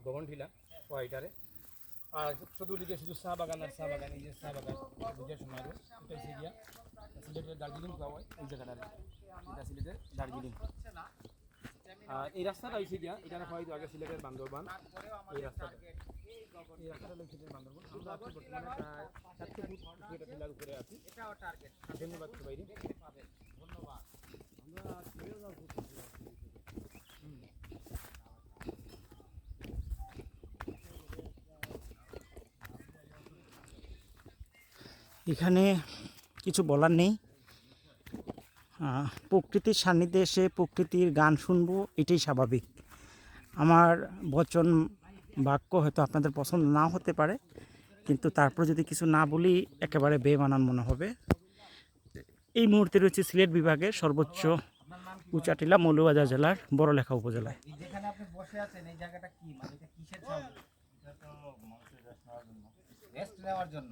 গগনঠিলা ওয়াইটারে আর চতুর্দিকে শুধু চা বাগান আর চা বাগান। এই যে চা বাগান বুঝে শোনা এটা হচ্ছে গিয়া সিলেটের দার্জিলিং পাওয়া হয় এই জায়গাটারে, এটা সিলেটের দার্জিলিং। আর এই রাস্তাটা হয়েছে গিয়া এটা হয়তো আগে সিলেটের বান্দরবান। এই রাস্তাটা হলো সিলেটের বান্দরবান। আমরা আছি বর্তমানে প্রায় 400 ফুট এটা টিলার উপরে আছি। ধন্যবাদ সবাই, ধন্যবাদ। এখানে কিছু বলার নেই। প্রকৃতির সান্নিধ্যে এসে প্রকৃতির গান শুনবো, এটাই স্বাভাবিক। আমার বচন বাক্য হয়তো আপনাদের পছন্দ নাও হতে পারে, কিন্তু তারপর যদি কিছু না বলি একেবারে বেমানান মনে হবে। এই মুহূর্তে রয়েছে সিলেট বিভাগের সর্বোচ্চ উঁচা টিলা মৌলভীবাজার জেলার বড়লেখা উপজেলায়। যেখানে আপনি বসে আছেন এই জায়গাটা কি মানে এটা কিসের ছাউনি? এটা তো মানুষের রেস্ট নেওয়ার জন্য।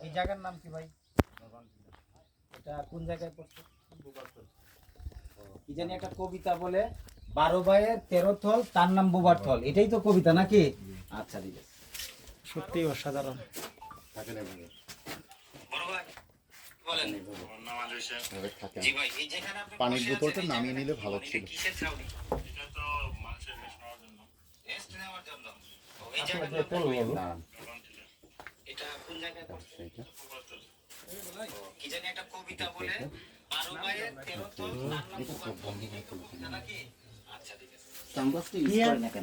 এই জায়গার নাম কি ভাই? এটা কোন জায়গায় পড়ছে? কি জানি একটা কবিতা বলে 12 ভাইয়ের 13 থল, তার নাম বুবার থল। এটাই তো কবিতা নাকি? আচ্ছা ঠিক আছে, সত্যি অসাধারণ। পানির বোতলটা নামিয়ে নিলে ভালো ছিল।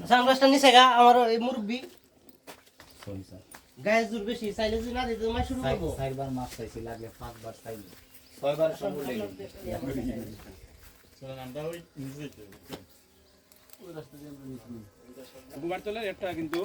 সানগ্লাসটা নিচে গা আমার এই মুরব্বি গায়ে জোর বেশি চাইলে যদি না দিতে মাই শুরু করবো। 4বার মাছ চাইছি, লাগলে 5বার চাইলে 6বার সম্ভব লাগে। গুবার তলের একটা কিন্তু